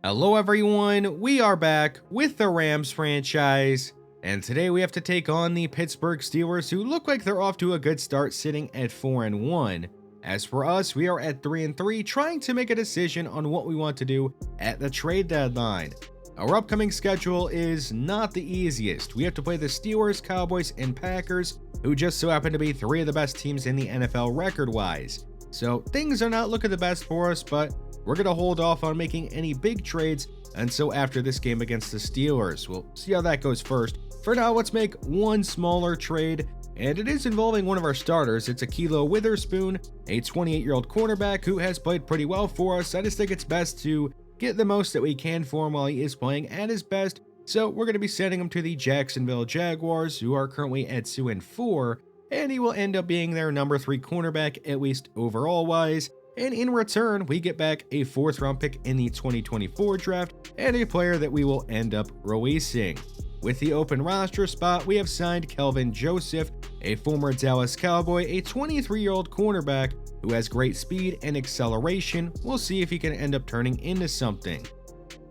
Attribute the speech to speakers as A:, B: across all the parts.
A: Hello everyone, we are back with the Rams franchise, and today we have to take on the Pittsburgh Steelers, who look like they're off to a good start sitting at 4-1. As for us, we are at 3-3, trying to make a decision on what we want to do at the trade deadline. Our upcoming schedule is not the easiest. We have to play the Steelers, Cowboys, and Packers, who just so happen to be three of the best teams in the NFL record-wise. So things are not looking the best for us, but we're going to hold off on making any big trades until after this game against the Steelers. We'll see how that goes first. For now, let's make one smaller trade, and it is involving one of our starters. It's Ahkello Witherspoon, a 28-year-old cornerback who has played pretty well for us. I just think it's best to get the most that we can for him while he is playing at his best. So we're going to be sending him to the Jacksonville Jaguars, who are currently at 2-4, and he will end up being their number 3 cornerback, at least overall-wise. And in return, we get back a 4th round pick in the 2024 draft and a player that we will end up releasing. With the open roster spot, we have signed Kelvin Joseph, a former Dallas Cowboy, a 23-year-old cornerback who has great speed and acceleration. We'll see if he can end up turning into something.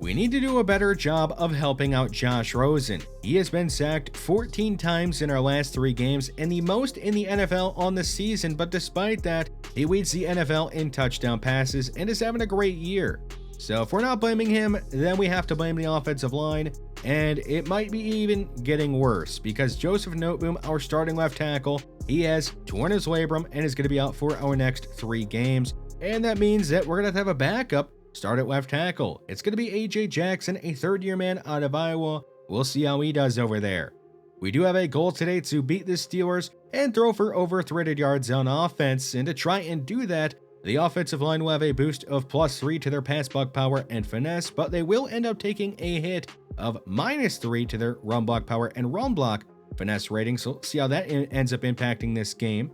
A: We need to do a better job of helping out Josh Rosen. He has been sacked 14 times in our last 3 games and the most in the NFL on the season, but despite that, he leads the NFL in touchdown passes and is having a great year. So if we're not blaming him, then we have to blame the offensive line, and it might be even getting worse because Joseph Noteboom, our starting left tackle, he has torn his labrum and is going to be out for our next 3 games, and that means that we're going to have a backup start at left tackle. It's going to be AJ Jackson, a 3rd-year man out of Iowa. We'll see how he does over there. We do have a goal today to beat the Steelers and throw for over 300 yards on offense, and to try and do that, the offensive line will have a boost of +3 to their pass block power and finesse, but they will end up taking a hit of -3 to their run block power and run block finesse rating, so see how that ends up impacting this game.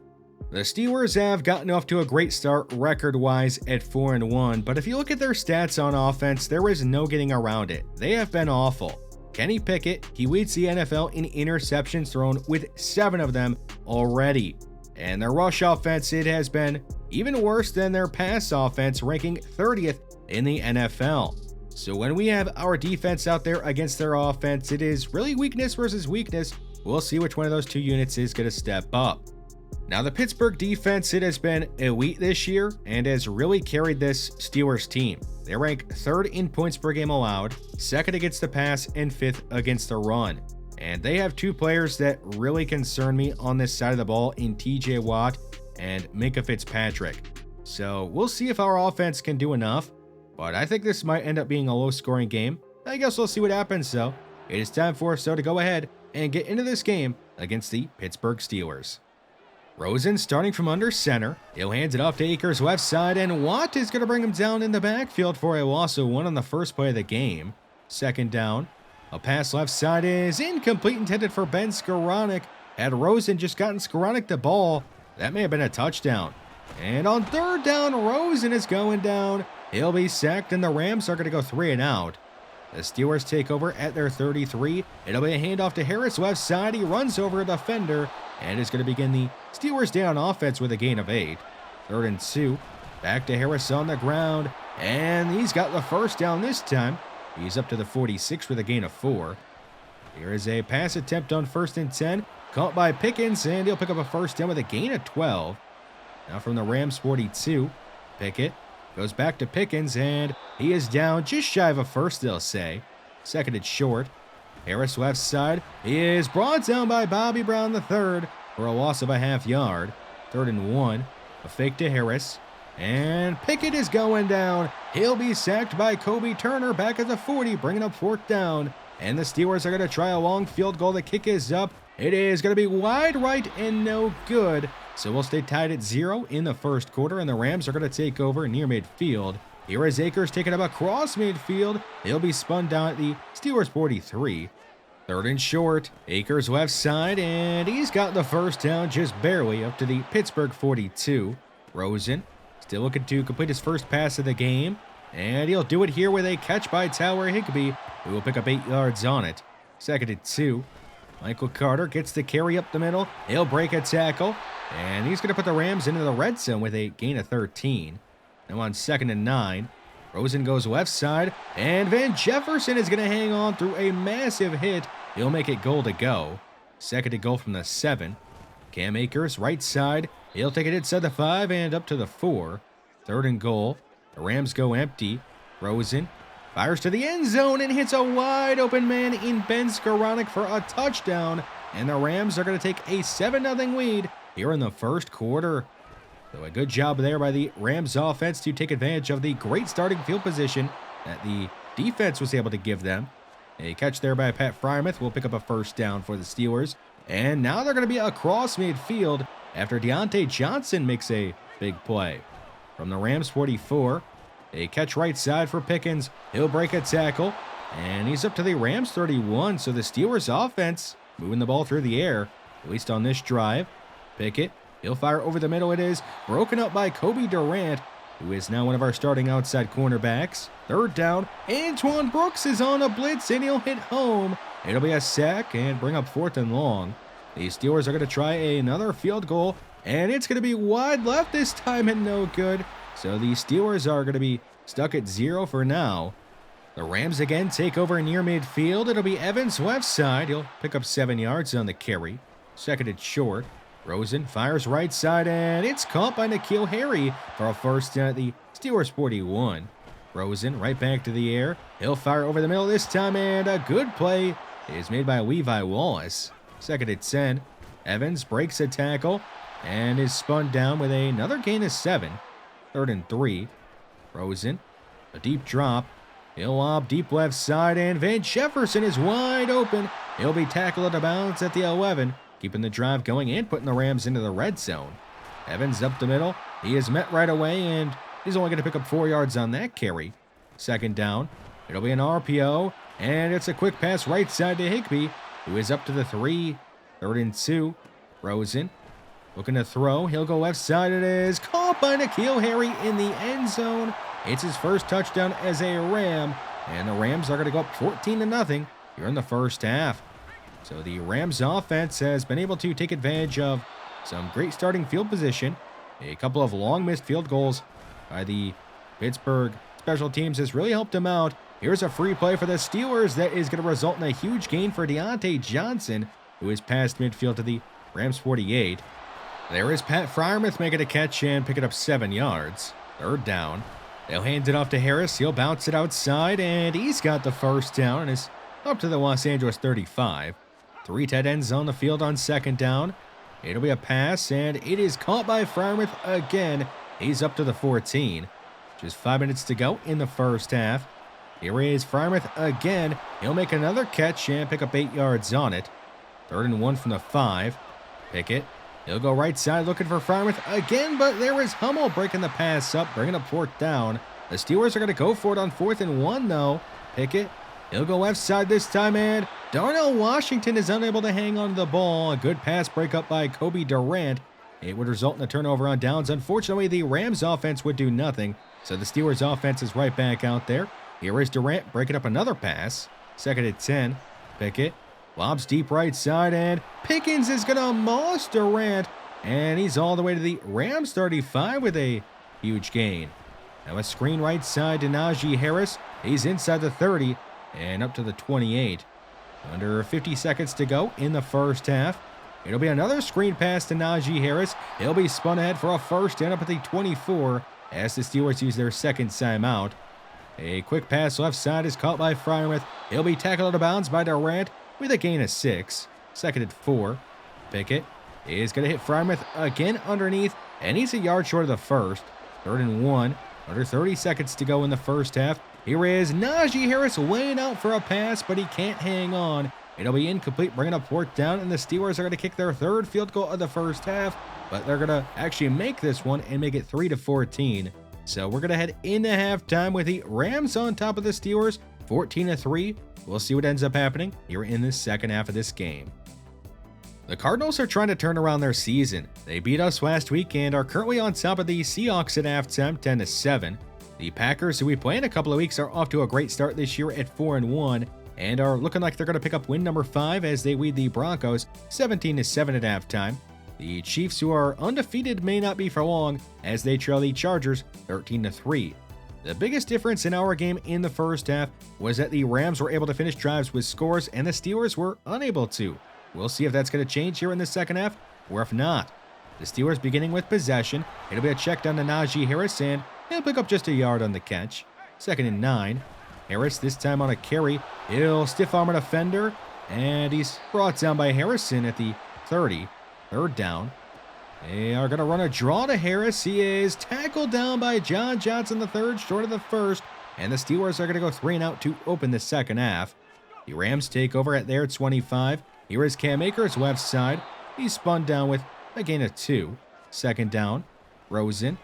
A: The Steelers have gotten off to a great start record-wise at 4-1, but if you look at their stats on offense, there is no getting around it. They have been awful. Kenny Pickett, he leads the NFL in interceptions thrown with 7 of them already. And their rush offense, it has been even worse than their pass offense, ranking 30th in the NFL. So when we have our defense out there against their offense, it is really weakness versus weakness. We'll see which one of those 2 units is going to step up. Now, the Pittsburgh defense, it has been elite this year and has really carried this Steelers team. They rank 3rd in points per game allowed, 2nd against the pass, and 5th against the run. And they have 2 players that really concern me on this side of the ball in TJ Watt and Minkah Fitzpatrick. So we'll see if our offense can do enough, but I think this might end up being a low-scoring game. I guess we'll see what happens, though. It is time for us, to go ahead and get into this game against the Pittsburgh Steelers. Rosen starting from under center. He'll hand it off to Akers left side, and Watt is going to bring him down in the backfield for a loss of 1 on the first play of the game. 2nd down. A pass left side is incomplete, intended for Ben Skowronek. Had Rosen just gotten Skowronek the ball, that may have been a touchdown. And on 3rd down, Rosen is going down. He'll be sacked, and the Rams are going to go 3 and out. The Steelers take over at their 33. It'll be a handoff to Harris left side. He runs over a defender and is going to begin the Steelers day on offense with a gain of 8. 3rd and 2. Back to Harris on the ground, and he's got the first down this time. He's up to the 46 with a gain of 4. Here is a pass attempt on 1st and 10. Caught by Pickens, and he'll pick up a first down with a gain of 12. Now from the Rams 42. Pickett goes back to Pickens, and he is down just shy of a first, they'll say. 2nd and short. Harris left side. He is brought down by Bobby Brown III for a loss of a half yard. 3rd and 1. A fake to Harris. And Pickett is going down. He'll be sacked by Kobe Turner back at the 40, bringing up 4th down. And the Steelers are going to try a long field goal. The kick is up. It is going to be wide right and no good. So we'll stay tied at 0 in the 1st quarter, and the Rams are going to take over near midfield. Here is Akers taking up across midfield. He'll be spun down at the Steelers 43. 3rd and short. Akers left side, and he's got the first down just barely up to the Pittsburgh 42. Rosen still looking to complete his first pass of the game, and he'll do it here with a catch by Tyler Higbee, who will pick up 8 yards on it. 2nd and 2. Michael Carter gets the carry up the middle. He'll break a tackle, and he's going to put the Rams into the red zone with a gain of 13. Now on 2nd and 9. Rosen goes left side, and Van Jefferson is going to hang on through a massive hit. He'll make it goal to go. Second to goal from the 7. Cam Akers, right side. He'll take it inside the 5 and up to the 4. Third and goal. The Rams go empty. Rosen fires to the end zone and hits a wide open man in Ben Skowronek for a touchdown. And the Rams are going to take a 7-0 lead here in the first quarter. So a good job there by the Rams offense to take advantage of the great starting field position that the defense was able to give them. A catch there by Pat Freiermuth will pick up a first down for the Steelers. And now they're going to be across midfield after Diontae Johnson makes a big play. From the Rams 44, a catch right side for Pickens. He'll break a tackle, and he's up to the Rams 31. So the Steelers offense moving the ball through the air, at least on this drive. Pickett, he'll fire over the middle. It is broken up by Kobe Durant, who is now one of our starting outside cornerbacks. Third down, Antoine Brooks is on a blitz, and he'll hit home. It'll be a sack and bring up 4th and long. The Steelers are going to try another field goal, and it's going to be wide left this time and no good. So the Steelers are going to be stuck at 0 for now. The Rams again take over near midfield. It'll be Evans left side. He'll pick up 7 yards on the carry. Second and short. Rosen fires right side, and it's caught by N'Keal Harry for a first down at the Steelers 41. Rosen right back to the air. He'll fire over the middle this time, and a good play is made by Levi Wallace. Second and 10. Evans breaks a tackle and is spun down with another gain of 7. Third and 3. Rosen, a deep drop. He'll lob deep left side, and Van Jefferson is wide open. He'll be tackled out of bounds at the 11, keeping the drive going and putting the Rams into the red zone. Evans up the middle. He is met right away, and he's only going to pick up 4 yards on that carry. Second down. It'll be an RPO, and it's a quick pass right side to Higbee, who is up to the 3. Third and 2. Rosen looking to throw. He'll go left side. It is caught by N'Keal Harry in the end zone. It's his first touchdown as a Ram, and the Rams are going to go up 14-0 here in the first half. So the Rams offense has been able to take advantage of some great starting field position. A couple of long missed field goals by the Pittsburgh special teams has really helped them out. Here's a free play for the Steelers that is going to result in a huge gain for Diontae Johnson, who is past midfield to the Rams 48. There is Pat Freiermuth making a catch and picking up 7 yards. Third down. They'll hand it off to Harris. He'll bounce it outside, and he's got the first down and is up to the Los Angeles 35. 3 tight ends on the field on second down. It'll be a pass, and it is caught by Freiermuth again. He's up to the 14. Just 5 minutes to go in the first half. Here is Freiermuth again. He'll make another catch and pick up 8 yards on it. Third and 1 from the 5. Pickett. He'll go right side looking for Freiermuth again, but there is Hummel breaking the pass up, bringing up 4th down. The Steelers are going to go for it on 4th and 1, though. Pickett. He'll go left side this time, and Darnell Washington is unable to hang on to the ball. A good pass breakup by Kobe Durant. It would result in a turnover on downs. Unfortunately, the Rams offense would do nothing, so the Steelers offense is right back out there. Here is Durant breaking up another pass. Second and 10. Pickett lobs deep right side, and Pickens is going to moss Durant, and he's all the way to the Rams 35 with a huge gain. Now a screen right side to Najee Harris. He's inside the 30 and up to the 28. Under 50 seconds to go in the first half. It'll be another screen pass to Najee Harris. He'll be spun ahead for a first down up at the 24 as the Steelers use their second timeout. A quick pass left side is caught by Freiermuth. He'll be tackled out of bounds by Durant with a gain of 6. Second and 4. Pickett is going to hit Freiermuth again underneath, and he's a yard short of the first. Third and 1. Under 30 seconds to go in the first half. Here is Najee Harris laying out for a pass, but he can't hang on. It'll be incomplete, bringing up 4th down, and the Steelers are going to kick their 3rd field goal of the first half, but they're going to actually make this one and make it 3-14. So we're going to head into halftime with the Rams on top of the Steelers, 14-3. We'll see what ends up happening here in the second half of this game. The Cardinals are trying to turn around their season. They beat us last week and are currently on top of the Seahawks at halftime, 10-7. The Packers, who we play in a couple of weeks, are off to a great start this year at 4-1 and are looking like they're going to pick up win number 5 as they lead the Broncos 17-7 at halftime. The Chiefs, who are undefeated, may not be for long as they trail the Chargers 13-3. The biggest difference in our game in the first half was that the Rams were able to finish drives with scores and the Steelers were unable to. We'll see if that's going to change here in the second half, or if not. The Steelers beginning with possession. It'll be a check down to Najee Harris, and he'll pick up just a yard on the catch. 2nd and 9. Harris this time on a carry. He'll stiff arm a defender, and he's brought down by Harrison at the 30. 3rd down. They are going to run a draw to Harris. He is tackled down by John Johnson III, short of the first, and the Steelers are going to go 3 and out to open the second half. The Rams take over at their 25. Here is Cam Akers left side. He's spun down with a gain of 2. 2nd down. Rosen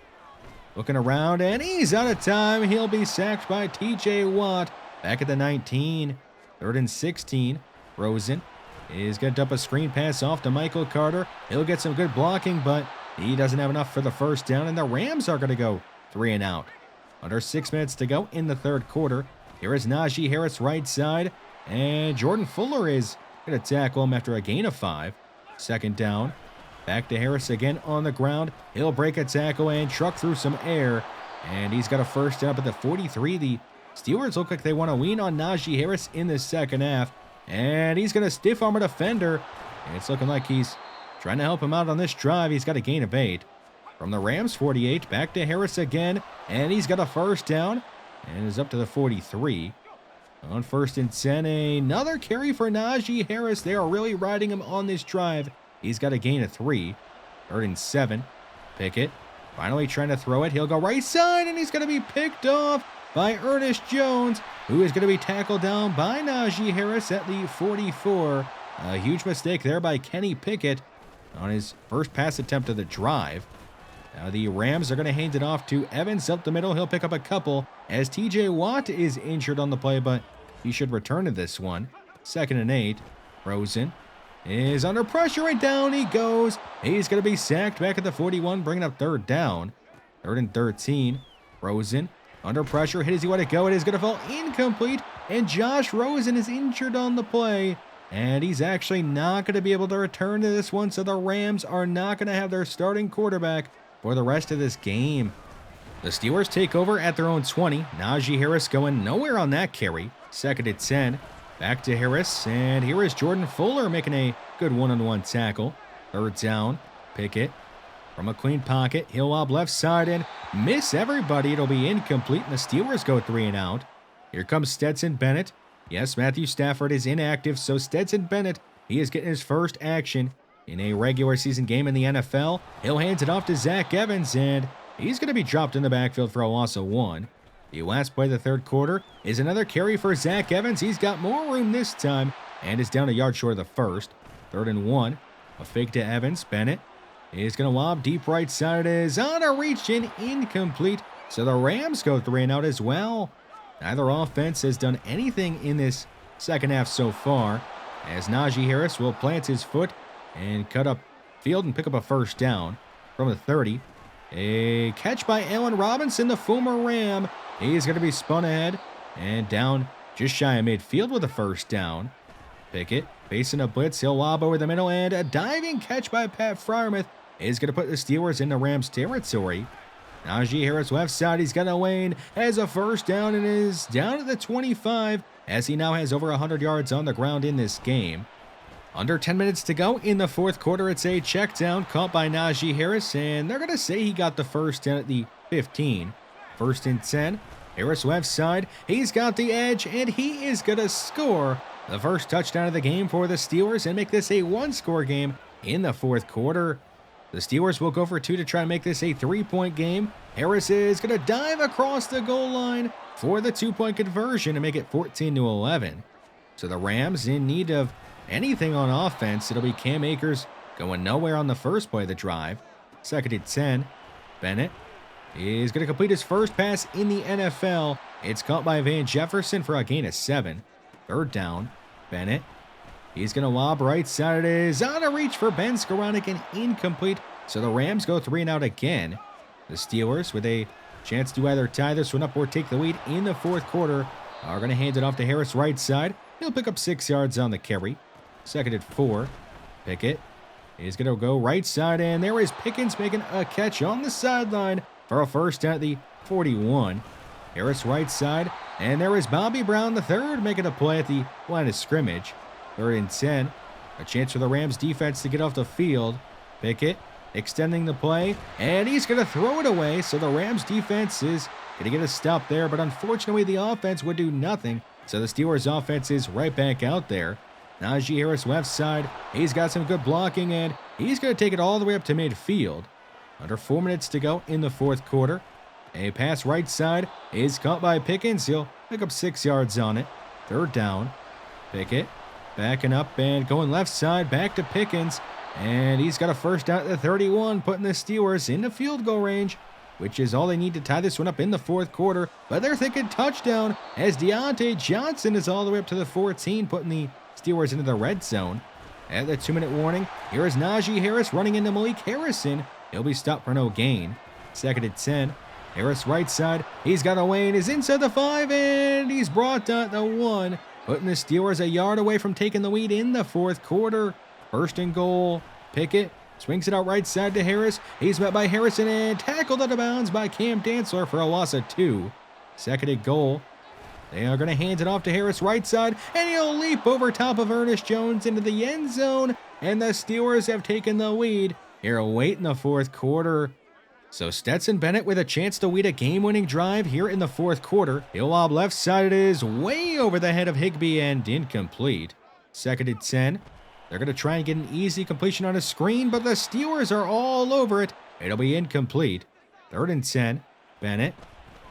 A: looking around, and he's out of time. He'll be sacked by TJ Watt back at the 19. 3rd and 16. Rosen is going to dump a screen pass off to Michael Carter. He'll get some good blocking, but he doesn't have enough for the first down, and the Rams are going to go 3 and out. Under 6 minutes to go in the 3rd quarter. Here is Najee Harris right side, and Jordan Fuller is going to tackle him after a gain of 5. 2nd down. Back to Harris again on the ground. He'll break a tackle and truck through some air, and he's got a first down at the 43. The Steelers look like they want to lean on Najee Harris in the second half, and he's going to stiff arm a defender. And it's looking like he's trying to help him out on this drive. He's got a gain of 8. From the Rams 48, back to Harris again, and he's got a first down, and is up to the 43. On 1st and 10, another carry for Najee Harris. They are really riding him on this drive. He's got a gain of 3. 3rd and 7. Pickett finally trying to throw it. He'll go right side, and he's going to be picked off by Ernest Jones, who is going to be tackled down by Najee Harris at the 44. A huge mistake there by Kenny Pickett on his first pass attempt of the drive. Now the Rams are going to hand it off to Evans up the middle. He'll pick up a couple as TJ Watt is injured on the play, but he should return to this one. 2nd and 8. Rosen is under pressure, and down he goes. He's going to be sacked back at the 41, bringing up 3rd down. 3rd and 13. Rosen under pressure, hit as he want to go. It is going to fall incomplete, and Josh Rosen is injured on the play, and he's actually not going to be able to return to this one, so the Rams are not going to have their starting quarterback for the rest of this game. The Steelers take over at their own 20. Najee Harris going nowhere on that carry. 2nd and 10. Back to Harris, and here is Jordan Fuller making a good one-on-one tackle. 3rd down. Pickett from a clean pocket. He'll lob left side and miss everybody. It'll be incomplete, and the Steelers go 3 and out. Here comes Stetson Bennett. Yes, Matthew Stafford is inactive, so Stetson Bennett, he is getting his first action in a regular season game in the NFL. He'll hand it off to Zach Evans, and he's going to be dropped in the backfield for a loss of 1. The last play of the 3rd quarter is another carry for Zach Evans. He's got more room this time and is down a yard short of the first. 3rd and 1. A fake to Evans. Bennett is going to lob deep right side. It is on a reach and incomplete. So the Rams go 3 and out as well. Neither offense has done anything in this second half so far, as Najee Harris will plant his foot and cut up field and pick up a first down from the 30. A catch by Allen Robinson, the former Ram. He's going to be spun ahead and down just shy of midfield with a first down. Pickett facing a blitz. He'll lob over the middle, and a diving catch by Pat Freiermuth is going to put the Steelers in the Rams territory. Najee Harris left side. He's got a lane, has a first down, and is down at the 25 as he now has over 100 yards on the ground in this game. Under 10 minutes to go in the 4th quarter. It's a check down caught by Najee Harris, and they're going to say he got the first down at the 15. 1st and 10. Harris left side. He's got the edge, and he is going to score the first touchdown of the game for the Steelers and make this a 1-score game in the 4th quarter. The Steelers will go for 2 to try and make this a 3-point game. Harris is going to dive across the goal line for the 2-point conversion to make it 14-11. So the Rams in need of anything on offense. It'll be Cam Akers going nowhere on the first play of the drive. 2nd and 10. Bennett is going to complete his first pass in the NFL. It's caught by Van Jefferson for a gain of 7. 3rd down. Bennett. He's going to lob right side. It is on a reach for Ben Skoranek and incomplete. So the Rams go 3 and out again. The Steelers, with a chance to either tie this one up or take the lead in the 4th quarter, are going to hand it off to Harris right side. He'll pick up 6 yards on the carry. 2nd and 4. Pickett is going to go right side, and there is Pickens making a catch on the sideline for a first down at the 41. Harris right side, and there is Bobby Brown the third making a play at the line of scrimmage. 3rd and 10. A chance for the Rams defense to get off the field. Pickett extending the play, and he's going to throw it away, so the Rams defense is going to get a stop there, but unfortunately the offense would do nothing, so the Steelers offense is right back out there. Najee Harris left side, he's got some good blocking, and he's going to take it all the way up to midfield. Under 4 minutes to go in the 4th quarter. A pass right side is caught by Pickens. He'll pick up 6 yards on it. 3rd down. Pickett backing up and going left side back to Pickens. And he's got a first down at the 31, putting the Steelers into field goal range, which is all they need to tie this one up in the 4th quarter. But they're thinking touchdown as Deontay Johnson is all the way up to the 14, putting the Steelers into the red zone. At the 2-minute warning, here is Najee Harris running into Malik Harrison. He'll be stopped for no gain. 2nd and 10. Harris right side. He's got away and is inside the 5, and he's brought down at the 1, putting the Steelers a yard away from taking the lead in the 4th quarter. 1st and goal. Pickett swings it out right side to Harris. He's met by Harrison and tackled out of bounds by Cam Dantzler for a loss of 2. 2nd and goal. They are going to hand it off to Harris right side, and he'll leap over top of Ernest Jones into the end zone, and the Steelers have taken the lead here late in the 4th quarter. So Stetson Bennett with a chance to lead a game-winning drive here in the 4th quarter. He'll lob left side, it is way over the head of Higbee and incomplete. 2nd and 10. They're going to try and get an easy completion on a screen, but the Steelers are all over it. It'll be incomplete. 3rd and 10. Bennett.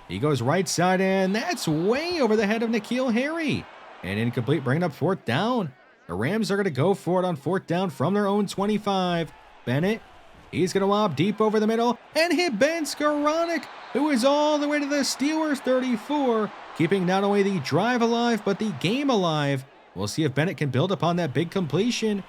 A: He goes right side, and that's way over the head of N'Keal Harry. And incomplete, bringing up 4th down. The Rams are going to go for it on 4th down from their own 25. Bennett. He's going to lob deep over the middle and hit Ben Skowronek, who is all the way to the Steelers 34, keeping not only the drive alive, but the game alive. We'll see if Bennett can build upon that big completion.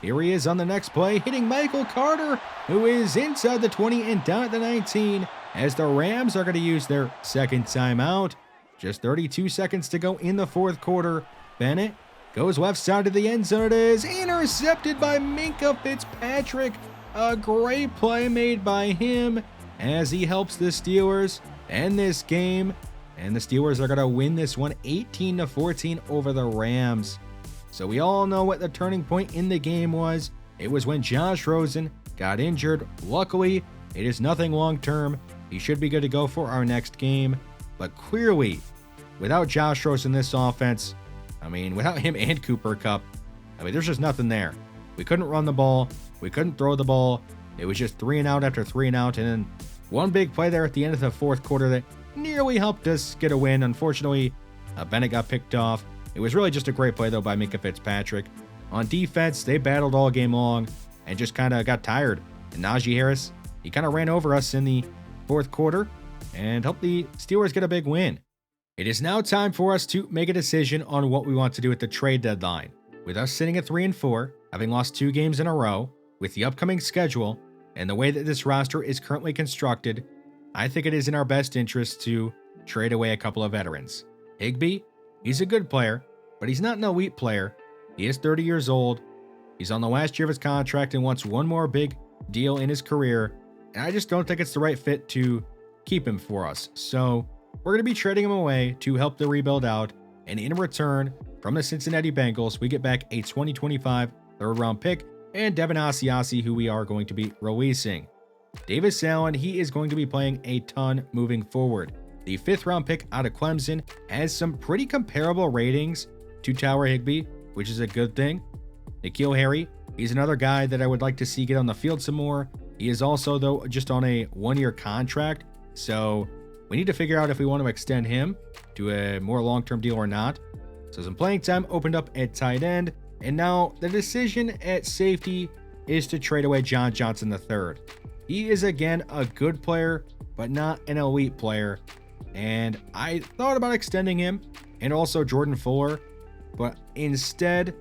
A: Here he is on the next play, hitting Michael Carter, who is inside the 20 and down at the 19, as the Rams are going to use their 2nd timeout. Just 32 seconds to go in the 4th quarter. Bennett goes left side of the end zone. It is intercepted by Minkah Fitzpatrick. A great play made by him as he helps the Steelers end this game. And the Steelers are going to win this one 18-14 over the Rams. So we all know what the turning point in the game was. It was when Josh Rosen got injured. Luckily, it is nothing long-term. He should be good to go for our next game. But clearly, without Josh Rosen in this offense, without him and Cooper Kupp, there's just nothing there. We couldn't run the ball. We couldn't throw the ball. It was just 3 and out after 3 and out. And then one big play there at the end of the 4th quarter that nearly helped us get a win. Unfortunately, Bennett got picked off. It was really just a great play, though, by Minkah Fitzpatrick. On defense, they battled all game long and just kind of got tired. And Najee Harris, he kind of ran over us in the 4th quarter and helped the Steelers get a big win. It is now time for us to make a decision on what we want to do at the trade deadline. With us sitting at 3-4, having lost 2 games in a row, with the upcoming schedule, and the way that this roster is currently constructed, I think it is in our best interest to trade away a couple of veterans. Higbee, he's a good player, but he's not an elite player. He is 30 years old. He's on the last year of his contract and wants one more big deal in his career, and I just don't think it's the right fit to keep him for us. So we're going to be trading him away to help the rebuild out, and in return, from the Cincinnati Bengals, we get back a 2025 third-round pick and Devin Asiasi, who we are going to be releasing. Davis Allen, he is going to be playing a ton moving forward. The 5th-round pick out of Clemson has some pretty comparable ratings to Tyler Higbee, which is a good thing. N'Keal Harry, he's another guy that I would like to see get on the field some more. He is also, though, just on a 1-year contract, so we need to figure out if we want to extend him to a more long-term deal or not. So some playing time opened up at tight end, and now the decision at safety is to trade away John Johnson III. He is, again, a good player, but not an elite player, and I thought about extending him and also Jordan Fuller, but instead,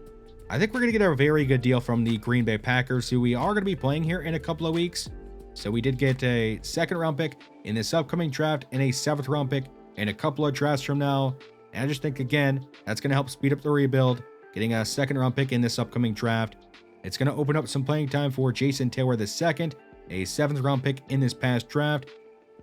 A: I think we're going to get a very good deal from the Green Bay Packers, who we are going to be playing here in a couple of weeks. So we did get a 2nd-round pick in this upcoming draft and a 7th-round pick in a couple of drafts from now. And I just think, again, that's going to help speed up the rebuild, getting a 2nd-round pick in this upcoming draft. It's going to open up some playing time for Jason Taylor II, a 7th-round pick in this past draft.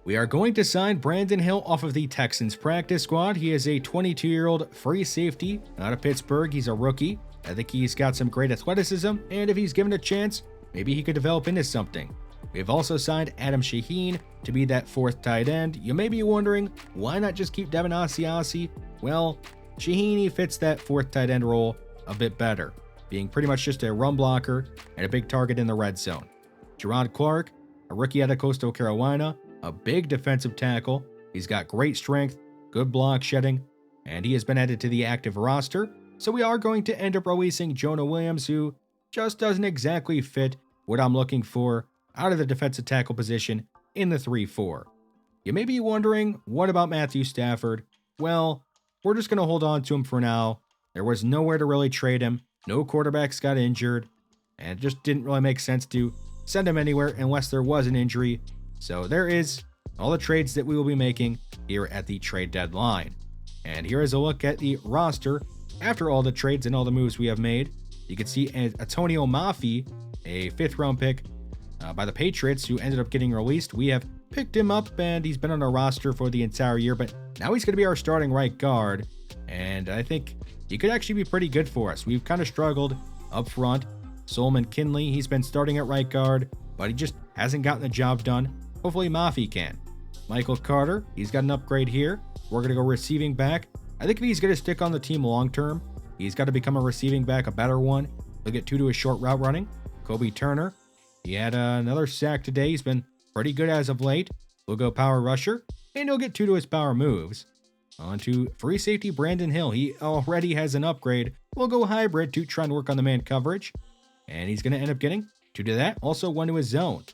A: We are going to sign Brandon Hill off of the Texans practice squad. He is a 22-year-old free safety out of Pittsburgh. He's a rookie. I think he's got some great athleticism, and if he's given a chance, maybe he could develop into something. We've also signed Adam Shaheen to be that fourth tight end. You may be wondering, why not just keep Devin Asiasi? Well, Shaheen fits that fourth tight end role a bit better, being pretty much just a run blocker and a big target in the red zone. Gerard Clark, a rookie out of Coastal Carolina, a big defensive tackle. He's got great strength, good block shedding, and he has been added to the active roster. So we are going to end up releasing Jonah Williams, who just doesn't exactly fit what I'm looking for out of the defensive tackle position in the 3-4. You may be wondering, what about Matthew Stafford? Well, we're just going to hold on to him for now. There was nowhere to really trade him. No quarterbacks got injured, and it just didn't really make sense to send him anywhere unless there was an injury. So there is all the trades that we will be making here at the trade deadline. And here is a look at the roster after all the trades and all the moves we have made. You can see Antonio Mafi, a 5th round pick by the Patriots, who ended up getting released. We have picked him up, and he's been on our roster for the entire year, but now he's going to be our starting right guard, and I think he could actually be pretty good for us. We've kind of struggled up front. Solomon Kinley, he's been starting at right guard, but he just hasn't gotten the job done. Hopefully Mafi can. Michael Carter, he's got an upgrade here. We're going to go receiving back. I think if he's going to stick on the team long term, he's got to become a receiving back, a better one. He'll get 2 to his short route running. Kobe Turner, he had another sack today. He's been pretty good as of late. We'll go power rusher, and he'll get 2 to his power moves. On to free safety Brandon Hill. He already has an upgrade. We'll go hybrid to try and work on the man coverage, and he's going to end up getting 2 to that, also 1 to his zone.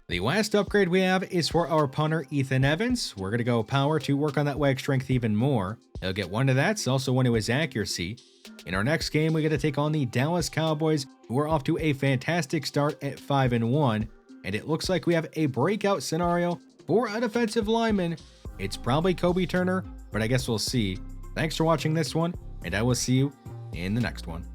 A: The last upgrade we have is for our punter, Ethan Evans. We're going to go power to work on that leg strength even more. He'll get 1 to that, also 1 to his accuracy. In our next game, we got to take on the Dallas Cowboys, who are off to a fantastic start at 5-1, and it looks like we have a breakout scenario for a defensive lineman. It's probably Kobe Turner, but I guess we'll see. Thanks for watching this one, and I will see you in the next one.